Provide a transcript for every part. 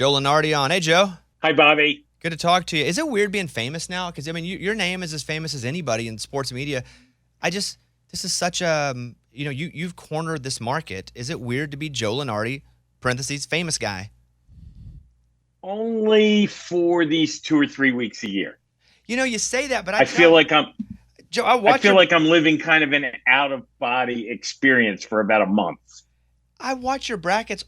Joe Lunardi on. Hey, Joe. Hi, Bobby. Good to talk to you. Is it weird being famous now? Because, I mean, your name is as famous as anybody in sports media. This is such a, you've cornered this market. Is it weird to be Joe Lunardi, parentheses, famous guy? Only for these 2 or 3 weeks a year. You say that, but I feel like I'm Joe, I feel like I'm living kind of an out of body experience for about a month. I watch your brackets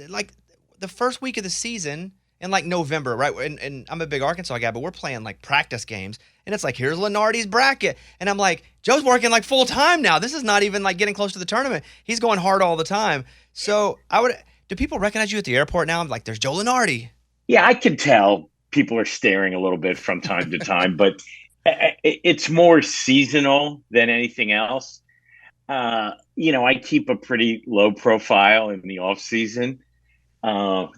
like the first week of the season in like November, right? And I'm a big Arkansas guy, but we're playing like practice games, and it's like, here's Lunardi's bracket. And I'm like, Joe's working like full time now. This is not even like getting close to the tournament. He's going hard all the time. So do people recognize you at the airport now? I'm like, there's Joe Lunardi. Yeah, I can tell people are staring a little bit from time to time, but it's more seasonal than anything else. I keep a pretty low profile in the off season. I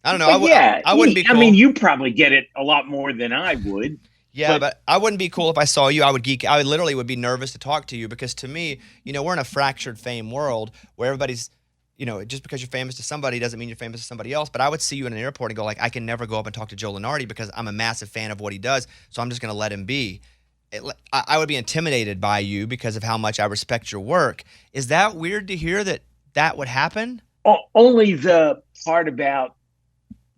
don't know. I wouldn't be cool. I mean, you probably get it a lot more than I would. Yeah, but I wouldn't be cool if I saw you. I would geek. I literally would be nervous to talk to you because to me, we're in a fractured fame world where everybody's, just because you're famous to somebody doesn't mean you're famous to somebody else. But I would see you in an airport and go like, I can never go up and talk to Joe Lunardi because I'm a massive fan of what he does. So I'm just going to let him be. I would be intimidated by you because of how much I respect your work. Is that weird to hear that would happen? Only the part about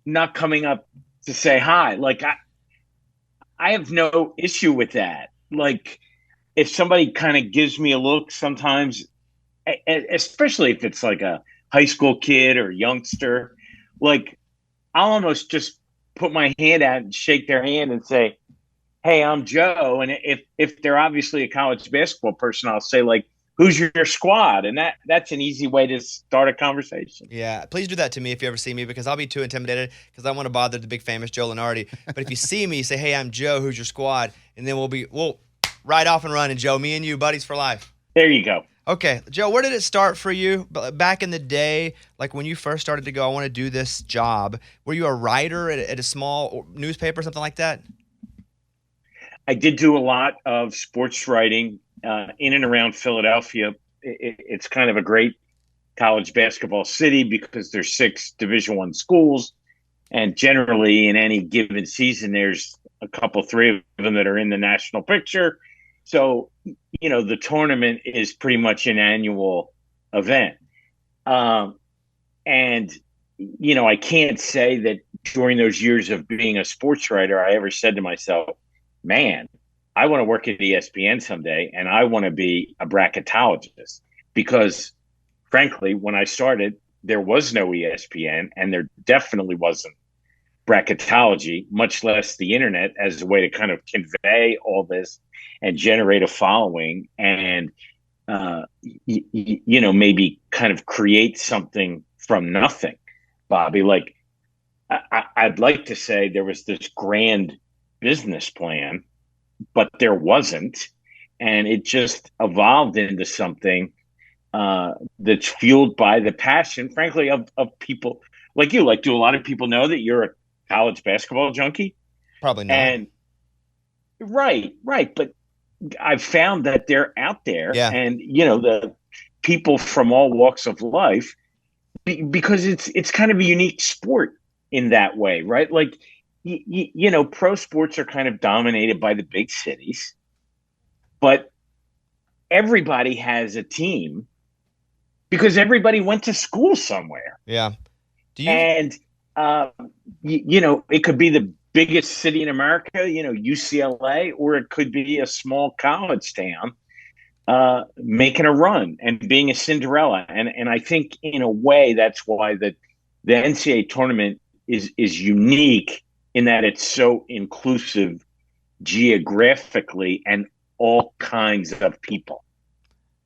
not coming up to say hi. Like I have no issue with that. Like if somebody kind of gives me a look sometimes, especially if it's like a high school kid or youngster, like I'll almost just put my hand out and shake their hand and say, hey, I'm Joe. And if they're obviously a college basketball person, I'll say like, who's your squad? And that's an easy way to start a conversation. Yeah, please do that to me if you ever see me because I'll be too intimidated because I want to bother the big famous Joe Lunardi. But if you see me, say, hey, I'm Joe, who's your squad? And then we'll ride off and run. And Joe, me and you, buddies for life. There you go. Okay, Joe, where did it start for you back in the day? Like when you first started to go, I want to do this job. Were you a writer at a small newspaper, something like that? I did do a lot of sports writing in and around Philadelphia. It's kind of a great college basketball city because there's 6 Division I schools. And generally in any given season, there's a couple, 3 of them that are in the national picture. So, the tournament is pretty much an annual event. I can't say that during those years of being a sports writer, I ever said to myself, man, I want to work at ESPN someday and I want to be a bracketologist because frankly, when I started, there was no ESPN and there definitely wasn't bracketology, much less the internet as a way to kind of convey all this and generate a following and, maybe kind of create something from nothing, Bobby. Like I'd like to say there was this grand business plan, but there wasn't. And it just evolved into something that's fueled by the passion, frankly, of people like you. Like, do a lot of people know that you're a college basketball junkie? Probably not. And right. But I've found that they're out there and, the people from all walks of life, because it's kind of a unique sport in that way, right? Like, pro sports are kind of dominated by the big cities, but everybody has a team because everybody went to school somewhere. Yeah. And, it could be the biggest city in America, UCLA, or it could be a small college town making a run and being a Cinderella. And I think in a way that's why the NCAA tournament is unique in that it's so inclusive geographically and all kinds of people.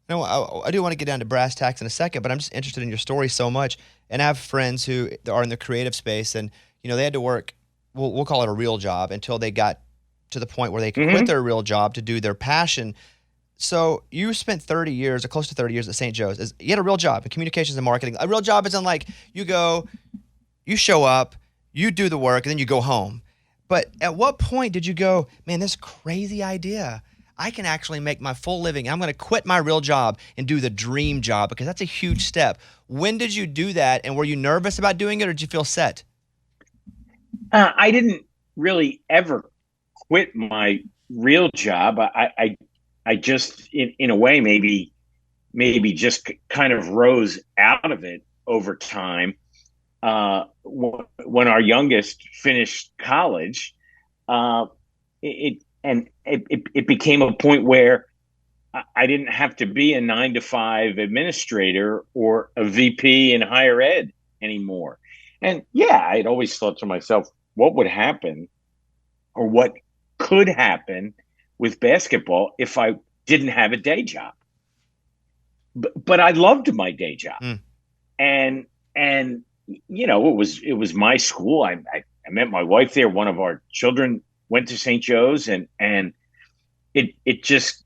I do want to get down to brass tacks in a second, but I'm just interested in your story so much. And I have friends who are in the creative space and, they had to work, we'll call it a real job until they got to the point where they could quit their real job to do their passion. So you spent 30 years or close to 30 years at St. Joe's. You had a real job in communications and marketing. A real job isn't like you go, you show up, you do the work, and then you go home. But at what point did you go, man, this crazy idea, I can actually make my full living. I'm going to quit my real job and do the dream job because that's a huge step. When did you do that? And were you nervous about doing it or did you feel set? I didn't really ever quit my real job. I just, in a way, maybe just kind of rose out of it over time. When our youngest finished college, uh, it became a point where I didn't have to be a 9 to 5 administrator or a VP in higher ed anymore. And yeah, I'd always thought to myself, what would happen or what could happen with basketball if I didn't have a day job? But I loved my day job, Mm. and and it was my school. I met my wife there. One of our children went to St. Joe's, and it just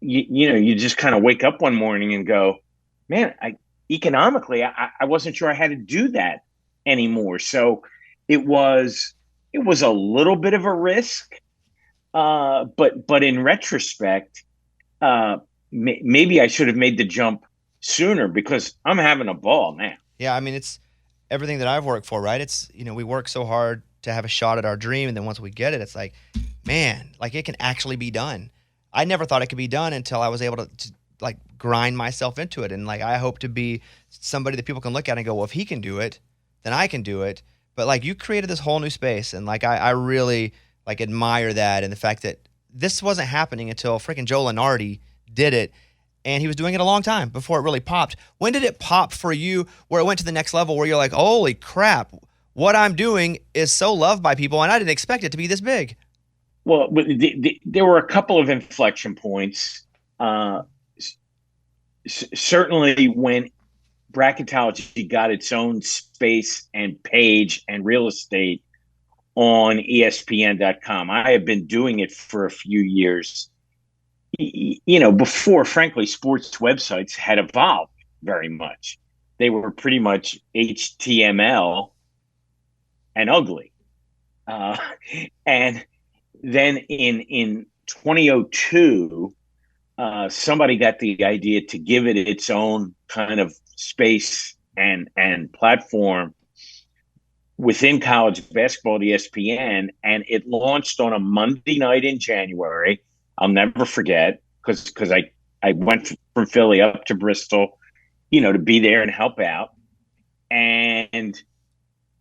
you just kind of wake up one morning and go, man, I economically I wasn't sure I had to do that anymore. So it was it was a little bit of a risk, but in retrospect, maybe I should have made the jump sooner because I'm having a ball now. Yeah, I mean, it's everything that I've worked for, right? It's, we work so hard to have a shot at our dream, and then once we get it, it's like, man, like it can actually be done. I never thought it could be done until I was able to like grind myself into it, and like I hope to be somebody that people can look at and go, well, if he can do it, then I can do it. But like you created this whole new space, and like I really like admire that, and the fact that this wasn't happening until freaking Joe Lunardi did it, and he was doing it a long time before it really popped. When did it pop for you where it went to the next level where you're like, holy crap, what I'm doing is so loved by people and I didn't expect it to be this big? Well, there were a couple of inflection points. Uh, Certainly, when bracketology got its own space and page and real estate on ESPN.com. I have been doing it for a few years. Before, frankly, sports websites had evolved very much. They were pretty much HTML and ugly. Uh, and then in 2002, somebody got the idea to give it its own kind of space and platform within college basketball at ESPN, and it launched on a Monday night in January. I'll never forget because I went from Philly up to Bristol, to be there and help out. And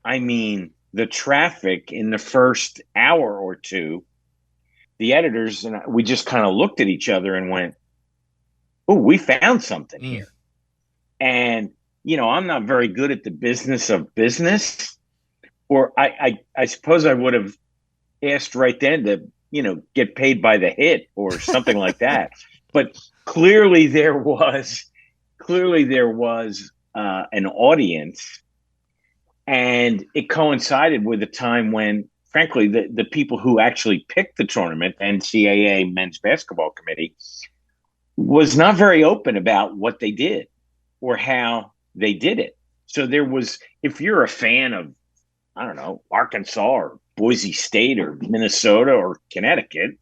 I mean, the traffic in the first hour or two, the editors and we just kind of looked at each other and went, "Oh, we found something Mm. here." And I'm not very good at the business of business, or I suppose I would have asked right then to get paid by the hit or something like that. But clearly there was an audience, and it coincided with a time when, frankly, the people who actually picked the tournament, NCAA Men's Basketball Committee, was not very open about what they did or how they did it. So there was, if you're a fan of, I don't know, Arkansas or Boise State or Minnesota or Connecticut,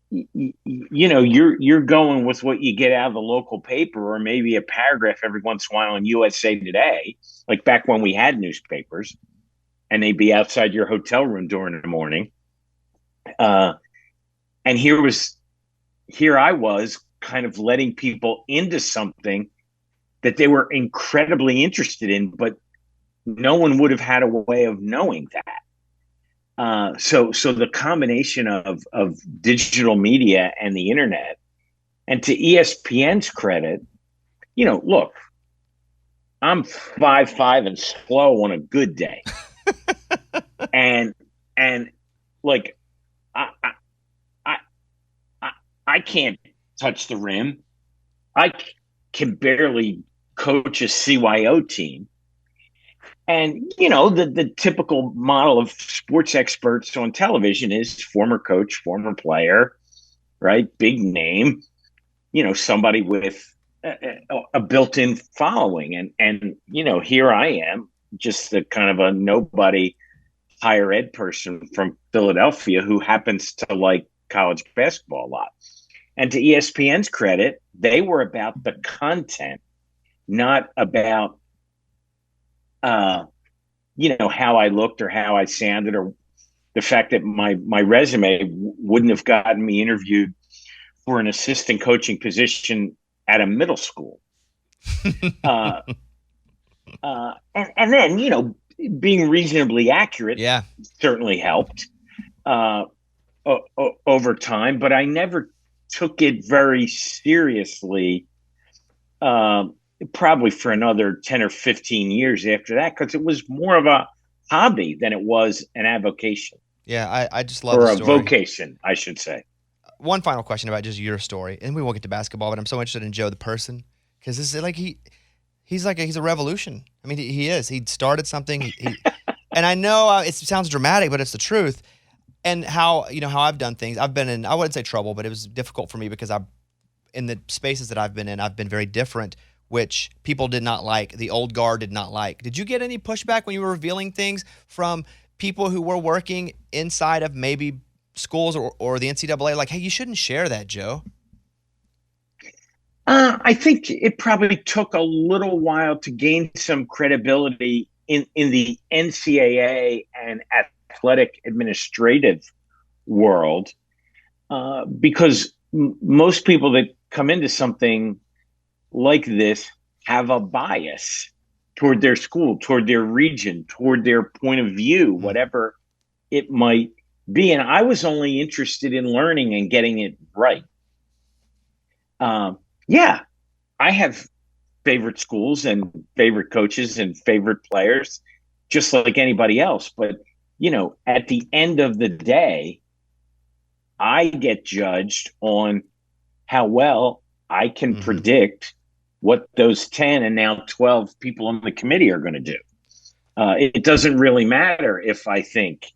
you're going with what you get out of the local paper or maybe a paragraph every once in a while in USA Today, like back when we had newspapers, and they'd be outside your hotel room during the morning. And here I was kind of letting people into something that they were incredibly interested in, but no one would have had a way of knowing that. So the combination of digital media and the internet, and to ESPN's credit, look, I'm 5'5" and slow on a good day, and like I I I, I can't touch the rim. I can barely coach a CYO team. And the typical model of sports experts on television is former coach, former player, right? Big name, somebody with a built-in following, and here I am, just the kind of a nobody higher ed person from Philadelphia who happens to like college basketball a lot. And to ESPN's credit, they were about the content, not about how I looked or how I sounded, or the fact that my resume wouldn't have gotten me interviewed for an assistant coaching position at a middle school. Uh, and then, being reasonably accurate Yeah. certainly helped uh, over time, but I never took it very seriously, probably for another 10 or 15 years after that, because it was more of a hobby than it was an avocation, Yeah, I just love the or a story. vocation, I should say. One final question about just your story, and we won't get to basketball, but I'm so interested in Joe the person, because this is like he's a revolution. I mean, he is. He started something. And I know it sounds dramatic, but it's the truth. And how I've done things. I've been in, I wouldn't say trouble, but it was difficult for me because in the spaces that I've been in, I've been very different, which people did not like. The old guard did not like. Did you get any pushback when you were revealing things from people who were working inside of maybe schools or the NCAA? Like, hey, you shouldn't share that, Joe. I think it probably took a little while to gain some credibility in the NCAA and athletic administrative world, because most people that come into something like this have a bias toward their school, toward their region, toward their point of view, whatever it might be. And I was only interested in learning and getting it right. Yeah, I have favorite schools and favorite coaches and favorite players, just like anybody else. But, at the end of the day, I get judged on how well I can predict what those 10 and now 12 people on the committee are going to do. It doesn't really matter if I think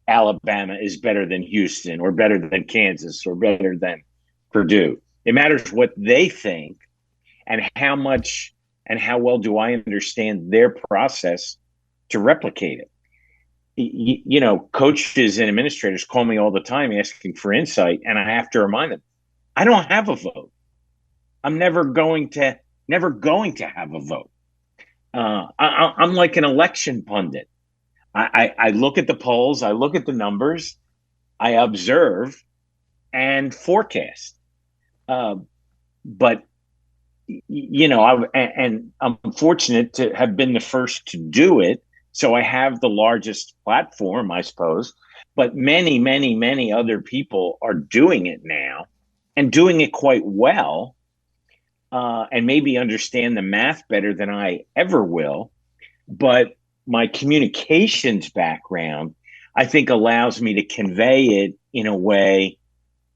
Alabama is better than Houston or better than Kansas or better than Purdue. It matters what they think and how much and how well do I understand their process to replicate it. Coaches and administrators call me all the time asking for insight, and I have to remind them, I don't have a vote. I'm never going to have a vote. I'm like an election pundit. I look at the polls, I look at the numbers, I observe and forecast. But and I'm fortunate to have been the first to do it. So I have the largest platform, I suppose. But many, many, many other people are doing it now and doing it quite well, and maybe understand the math better than I ever will. But my communications background, I think, allows me to convey it in a way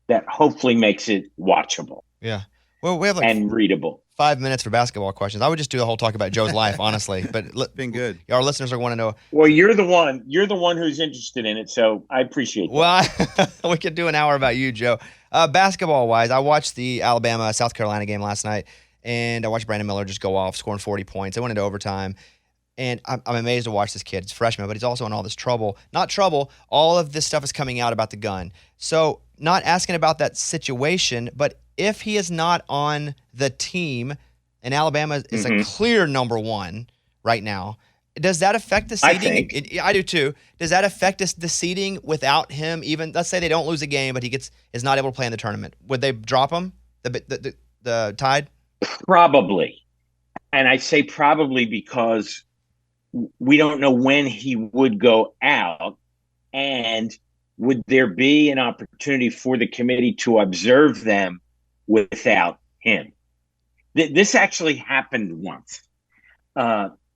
that hopefully makes it watchable. Yeah. Well, we have and readable. 5 minutes for basketball questions. I would just do a whole talk about Joe's life, honestly. But been good. Our listeners are want to know. Well, you're the one who's interested in it, so I appreciate that. Well, we could do an hour about you, Joe. Basketball wise, I watched the Alabama South Carolina game last night, and I watched Brandon Miller just go off, scoring 40 points. It went into overtime. And I'm amazed to watch this kid. He's a freshman, but he's also in all this trouble. Not trouble. All of this stuff is coming out about the gun. So not asking about that situation, but if he is not on the team and Alabama is a clear number one right now, does that affect the seeding? I do too. Does that affect the seeding without him? Even let's say they don't lose a game, but is not able to play in the tournament. Would they drop him? The Tide? Probably. And I say probably because we don't know when he would go out, and would there be an opportunity for the committee to observe them without him? This actually happened once.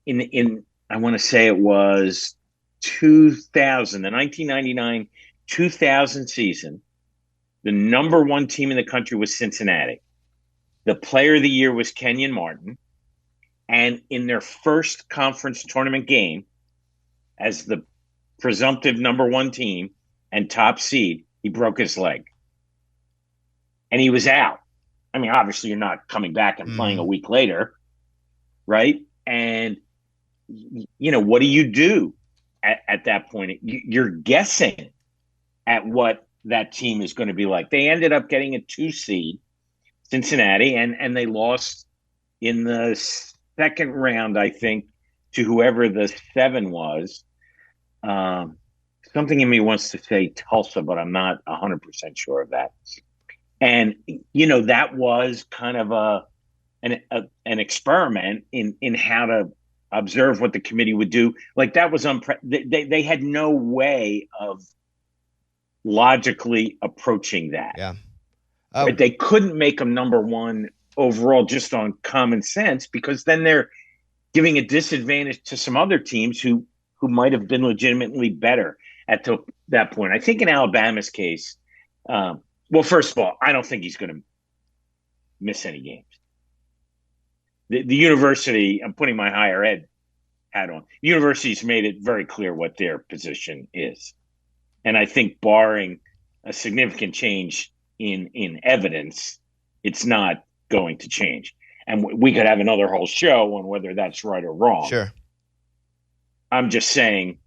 In I want to say it was 2000, the 1999-2000 season. The number one team in the country was Cincinnati. The player of the year was Kenyon Martin. And in their first conference tournament game, as the presumptive number one team and top seed, he broke his leg. And he was out. I mean, obviously, you're not coming back and playing a week later, right? And, what do you do at that point? You're guessing at what that team is going to be like. They ended up getting a 2 seed, Cincinnati, and they lost in the second round, I think, to whoever the 7 was. Something in me wants to say Tulsa, but I'm not 100% sure of that. And that was kind of an experiment in how to observe what the committee would do. Like that was they had no way of logically approaching that. Yeah. But they couldn't make them number 1 overall just on common sense, because then they're giving a disadvantage to some other teams who might have been legitimately better at that point. I think in Alabama's case, well, first of all, I don't think he's going to miss any games. The university, I'm putting my higher ed hat on, the university's made it very clear what their position is. And I think barring a significant change in evidence, it's not going to change. And we could have another whole show on whether that's right or wrong. Sure. I'm just saying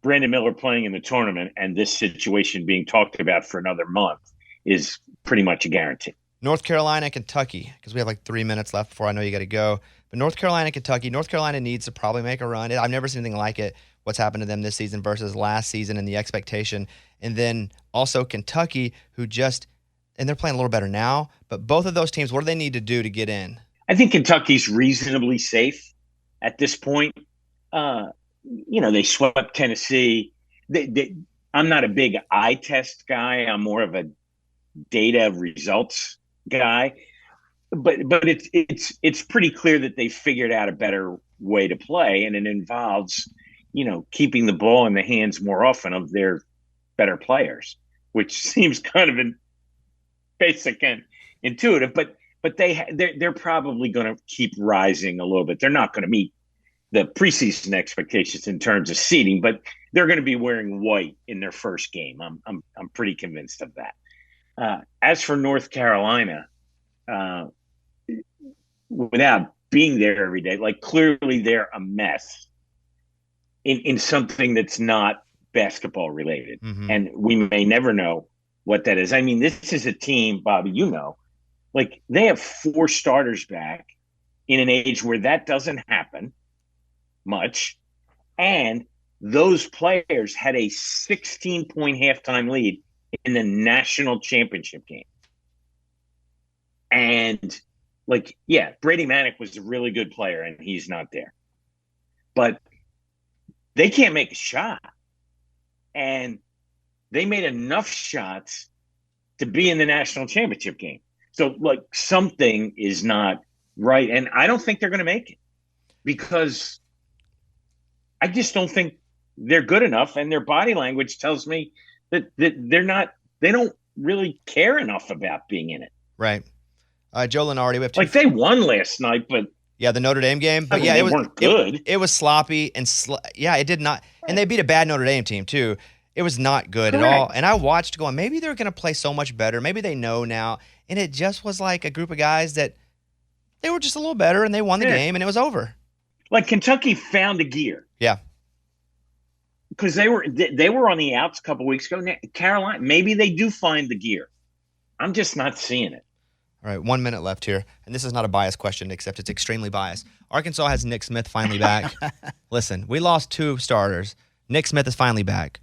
Brandon Miller playing in the tournament and this situation being talked about for another month is pretty much a guarantee. North Carolina, Kentucky, because we have like 3 minutes left before I know you got to go. But North Carolina, Kentucky, North Carolina needs to probably make a run. I've never seen anything like it, what's happened to them this season versus last season and the expectation. And then also Kentucky, and they're playing a little better now, but both of those teams, what do they need to do to get in? I think Kentucky's reasonably safe at this point. They swept Tennessee. I'm not a big eye test guy. I'm more of a data results guy. But it's pretty clear that they figured out a better way to play, and it involves, keeping the ball in the hands more often of their better players, which seems kind of basic and intuitive. But they're probably going to keep rising a little bit. They're not going to meet the preseason expectations in terms of seeding, but they're going to be wearing white in their first game. I'm pretty convinced of that. As for North Carolina, without being there every day, like clearly they're a mess in something that's not basketball related. Mm-hmm. And we may never know what that is. I mean, this is a team, Bobby, like they have 4 starters back in an age where that doesn't happen much. And those players had a 16-point halftime lead in the national championship game. And Brady Manick was a really good player and he's not there. But they can't make a shot. And they made enough shots to be in the national championship game. So, something is not right. And I don't think they're going to make it because I just don't think they're good enough. And their body language tells me that they don't really care enough about being in it. Right. Joe Lunardi, we have they won last night, but yeah, the Notre Dame game. But it weren't good. It was sloppy and it did not. And they beat a bad Notre Dame team too. It was not good at all. And I watched going, maybe they're going to play so much better. Maybe they know now. And it just was like a group of guys that they were just a little better and they won the game and it was over. Like Kentucky found a gear. Yeah. Because they were on the outs a couple weeks ago. Carolina, maybe they do find the gear. I'm just not seeing it. All right, 1 minute left here. And this is not a biased question, except it's extremely biased. Arkansas has Nick Smith finally back. Listen, we lost 2 starters. Nick Smith is finally back.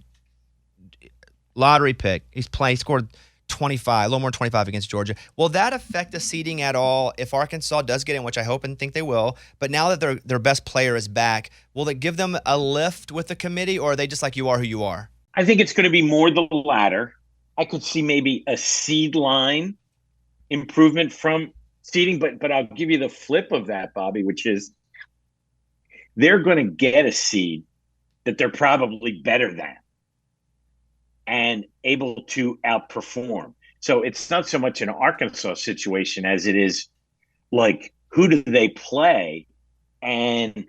Lottery pick. He scored 25, a little more than 25 against Georgia. Will that affect the seeding at all if Arkansas does get in, which I hope and think they will? But now that their best player is back, will it give them a lift with the committee, or are they just like you are who you are? I think it's going to be more the latter. I could see maybe a seed line improvement from seeding, but I'll give you the flip of that, Bobby, which is they're going to get a seed that they're probably better than and able to outperform. So it's not so much an Arkansas situation as it is who do they play, and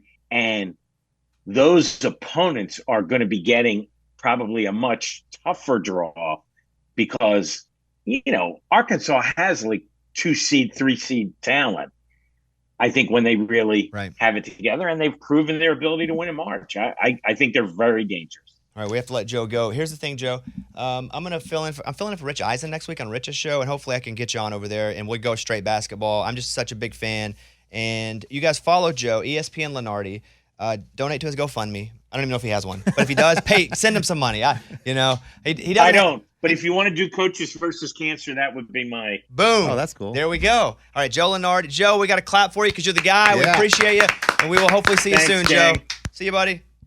those opponents are going to be getting probably a much tougher draw because Arkansas has 2 seed, 3 seed talent. I think when they really have it together, and they've proven their ability to win in March. I think they're very dangerous. All right, we have to let Joe go. Here's the thing, Joe. I'm filling in for Rich Eisen next week on Rich's show, and hopefully I can get you on over there, and we'll go straight basketball. I'm just such a big fan. And you guys follow Joe, ESPN Lunardi. donate to his GoFundMe. I don't even know if he has one, but if he does, send him some money. He doesn't. I don't. But if you want to do Coaches versus Cancer, that would be my boom. Oh, that's cool. There we go. All right, Joe Lunardi. Joe, we got to clap for you because you're the guy. We appreciate you, and we will hopefully see you soon, gang. Joe. See you, buddy.